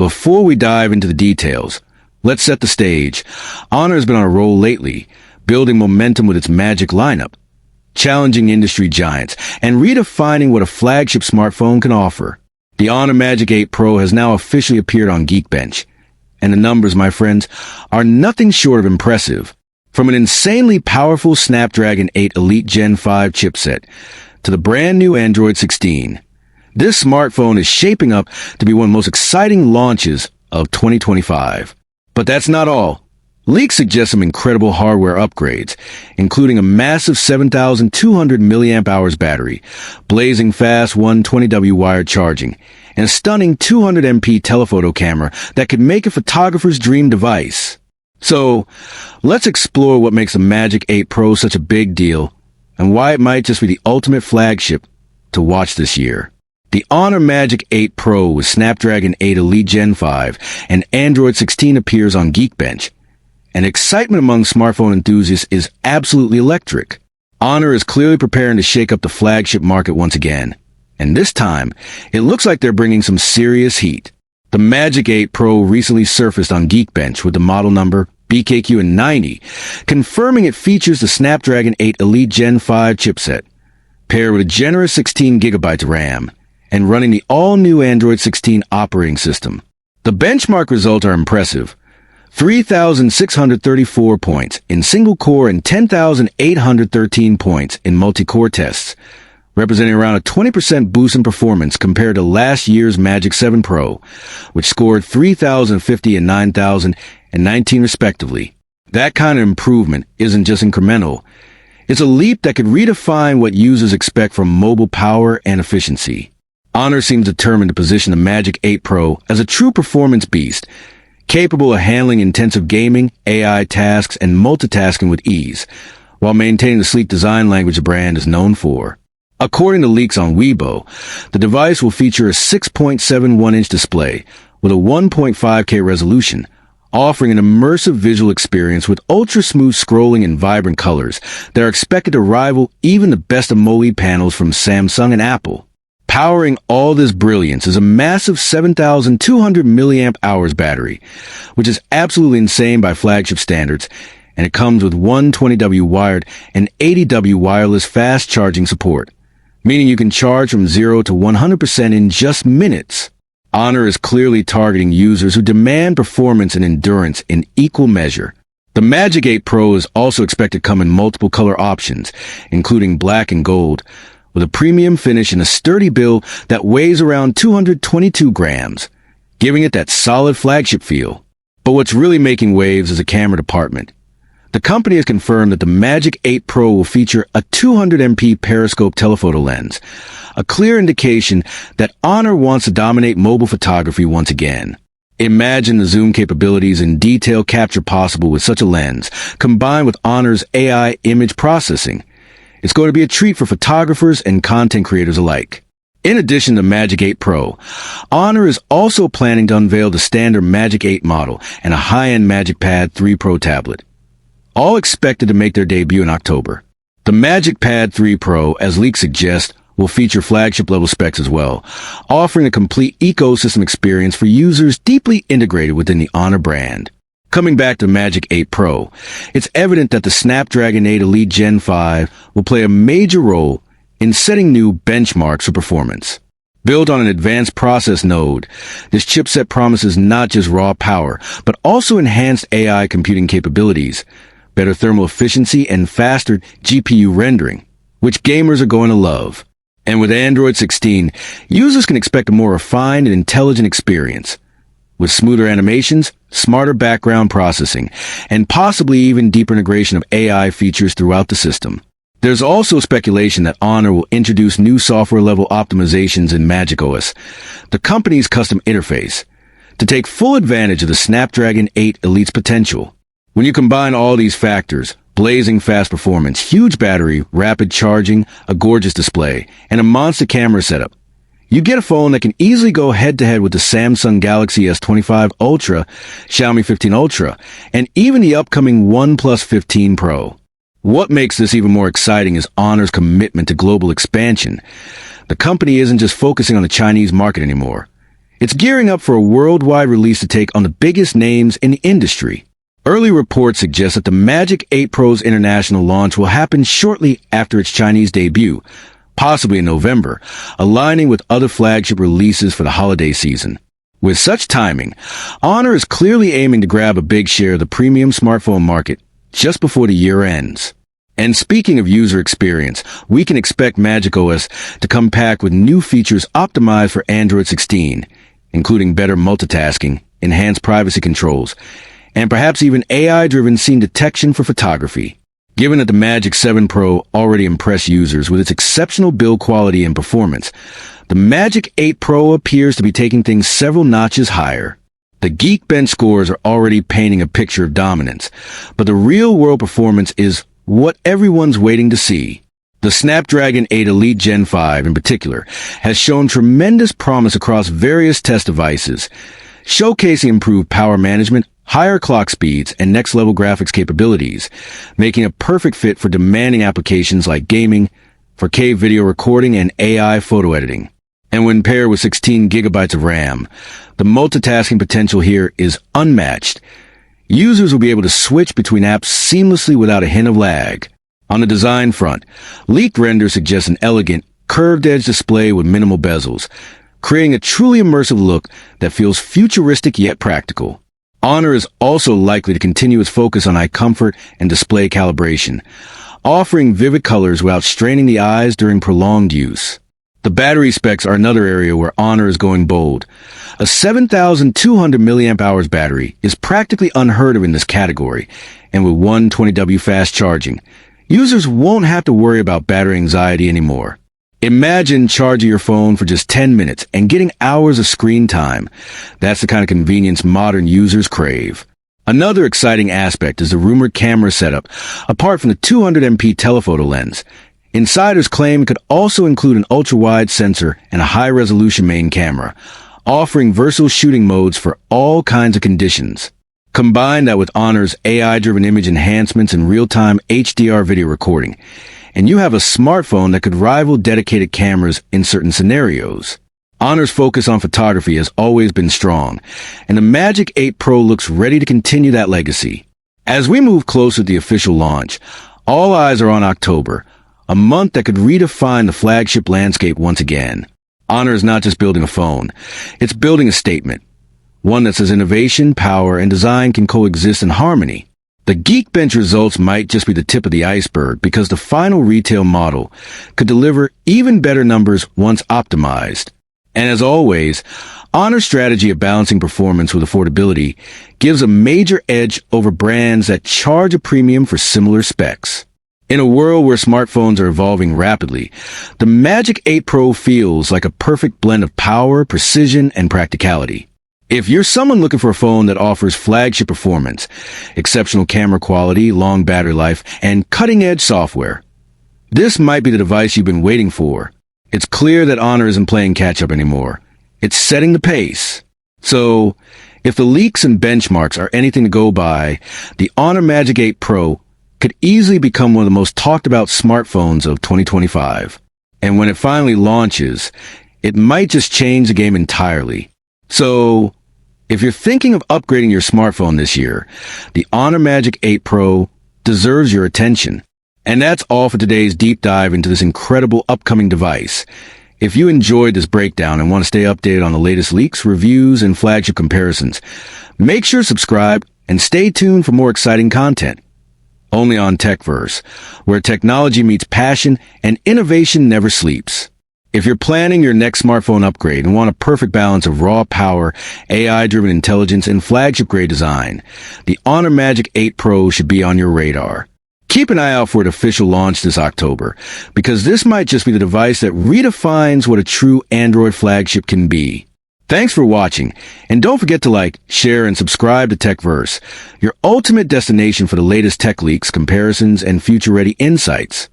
Before we dive into the details, let's set the stage. Honor has been on a roll lately, building momentum with its Magic lineup, challenging industry giants, and redefining what a flagship smartphone can offer. The Honor Magic 8 Pro has now officially appeared on Geekbench, and the numbers, my friends, are nothing short of impressive. From an insanely powerful Snapdragon 8 Elite Gen 5 chipset to the brand new Android 16, this smartphone is shaping up to be one of the most exciting launches of 2025. But that's not all. Leaks suggest some incredible hardware upgrades, including a massive 7,200 mAh battery, blazing fast 120W wired charging, and a stunning 200MP telephoto camera that could make a photographer's dream device. So, let's explore what makes the Magic 8 Pro such a big deal, and why it might just be the ultimate flagship to watch this year. The Honor Magic 8 Pro with Snapdragon 8 Elite Gen 5 and Android 16 appears on Geekbench, and excitement among smartphone enthusiasts is absolutely electric. Honor is clearly preparing to shake up the flagship market once again, and this time, it looks like they're bringing some serious heat. The Magic 8 Pro recently surfaced on Geekbench with the model number BKQ90, confirming it features the Snapdragon 8 Elite Gen 5 chipset, paired with a generous 16GB RAM, and running the all-new Android 16 operating system. The benchmark results are impressive. 3,634 points in single-core and 10,813 points in multi-core tests, representing around a 20% boost in performance compared to last year's Magic 7 Pro, which scored 3,050 and 9,019 respectively. That kind of improvement isn't just incremental. It's a leap that could redefine what users expect from mobile power and efficiency. Honor seems determined to position the Magic 8 Pro as a true performance beast, capable of handling intensive gaming, AI tasks, and multitasking with ease, while maintaining the sleek design language the brand is known for. According to leaks on Weibo, the device will feature a 6.71-inch display with a 1.5K resolution, offering an immersive visual experience with ultra-smooth scrolling and vibrant colors that are expected to rival even the best AMOLED panels from Samsung and Apple. Powering all this brilliance is a massive 7,200 mAh battery, which is absolutely insane by flagship standards, and it comes with 120W wired and 80W wireless fast charging support, meaning you can charge from 0 to 100% in just minutes. Honor is clearly targeting users who demand performance and endurance in equal measure. The Magic 8 Pro is also expected to come in multiple color options, including black and gold, with a premium finish and a sturdy build that weighs around 222 grams, giving it that solid flagship feel. But what's really making waves is the camera department. The company has confirmed that the Magic 8 Pro will feature a 200MP periscope telephoto lens, a clear indication that Honor wants to dominate mobile photography once again. Imagine the zoom capabilities and detail capture possible with such a lens, combined with Honor's AI image processing. It's going to be a treat for photographers and content creators alike. In addition to Magic 8 Pro, Honor is also planning to unveil the standard Magic 8 model and a high-end Magic Pad 3 Pro tablet, all expected to make their debut in October. The Magic Pad 3 Pro, as leaks suggest, will feature flagship-level specs as well, offering a complete ecosystem experience for users deeply integrated within the Honor brand. Coming back to Magic 8 Pro, it's evident that the Snapdragon 8 Elite Gen 5 will play a major role in setting new benchmarks for performance. Built on an advanced process node, this chipset promises not just raw power, but also enhanced AI computing capabilities, better thermal efficiency, and faster GPU rendering, which gamers are going to love. And with Android 16, users can expect a more refined and intelligent experience, with smoother animations, smarter background processing, and possibly even deeper integration of AI features throughout the system. There's also speculation that Honor will introduce new software-level optimizations in Magic OS, the company's custom interface, to take full advantage of the Snapdragon 8 Elite's potential. When you combine all these factors, blazing fast performance, huge battery, rapid charging, a gorgeous display, and a monster camera setup, you get a phone that can easily go head-to-head with the Samsung Galaxy S25 Ultra, Xiaomi 15 Ultra, and even the upcoming OnePlus 15 Pro. What makes this even more exciting is Honor's commitment to global expansion. The company isn't just focusing on the Chinese market anymore. It's gearing up for a worldwide release to take on the biggest names in the industry. Early reports suggest that the Magic 8 Pro's international launch will happen shortly after its Chinese debut, possibly in November, aligning with other flagship releases for the holiday season. With such timing, Honor is clearly aiming to grab a big share of the premium smartphone market just before the year ends. And speaking of user experience, we can expect Magic OS to come packed with new features optimized for Android 16, including better multitasking, enhanced privacy controls, and perhaps even AI-driven scene detection for photography. Given that the Magic 7 Pro already impressed users with its exceptional build quality and performance, the Magic 8 Pro appears to be taking things several notches higher. The Geekbench scores are already painting a picture of dominance, but the real-world performance is what everyone's waiting to see. The Snapdragon 8 Elite Gen 5 in particular has shown tremendous promise across various test devices, showcasing improved power management, higher clock speeds, and next-level graphics capabilities, making a perfect fit for demanding applications like gaming, 4K video recording, and AI photo editing. And when paired with 16 gigabytes of RAM, the multitasking potential here is unmatched. Users will be able to switch between apps seamlessly without a hint of lag. On the design front, leaked renders suggest an elegant, curved-edge display with minimal bezels, creating a truly immersive look that feels futuristic yet practical. Honor is also likely to continue its focus on eye comfort and display calibration, offering vivid colors without straining the eyes during prolonged use. The battery specs are another area where Honor is going bold. A 7,200 mAh battery is practically unheard of in this category, and with 120W fast charging, users won't have to worry about battery anxiety anymore. Imagine charging your phone for just 10 minutes and getting hours of screen time. That's the kind of convenience modern users crave. Another exciting aspect is the rumored camera setup, apart from the 200MP telephoto lens. Insiders claim it could also include an ultra-wide sensor and a high-resolution main camera, offering versatile shooting modes for all kinds of conditions. Combine that with Honor's AI-driven image enhancements and real-time HDR video recording, and you have a smartphone that could rival dedicated cameras in certain scenarios. Honor's focus on photography has always been strong, and the Magic 8 Pro looks ready to continue that legacy. As we move closer to the official launch, all eyes are on October, a month that could redefine the flagship landscape once again. Honor is not just building a phone, it's building a statement. One that says innovation, power, and design can coexist in harmony. The Geekbench results might just be the tip of the iceberg because the final retail model could deliver even better numbers once optimized. And as always, Honor's strategy of balancing performance with affordability gives a major edge over brands that charge a premium for similar specs. In a world where smartphones are evolving rapidly, the Magic 8 Pro feels like a perfect blend of power, precision, and practicality. If you're someone looking for a phone that offers flagship performance, exceptional camera quality, long battery life, and cutting-edge software, this might be the device you've been waiting for. It's clear that Honor isn't playing catch-up anymore. It's setting the pace. So, if the leaks and benchmarks are anything to go by, the Honor Magic 8 Pro could easily become one of the most talked about smartphones of 2025. And when it finally launches, it might just change the game entirely. So, if you're thinking of upgrading your smartphone this year, the Honor Magic 8 Pro deserves your attention. And that's all for today's deep dive into this incredible upcoming device. If you enjoyed this breakdown and want to stay updated on the latest leaks, reviews, and flagship comparisons, make sure to subscribe and stay tuned for more exciting content. Only on TechVerse, where technology meets passion and innovation never sleeps. If you're planning your next smartphone upgrade and want a perfect balance of raw power, AI-driven intelligence, and flagship-grade design, the Honor Magic 8 Pro should be on your radar. Keep an eye out for its official launch this October, because this might just be the device that redefines what a true Android flagship can be. Thanks for watching, and don't forget to like, share, and subscribe to TechVerse, your ultimate destination for the latest tech leaks, comparisons, and future-ready insights.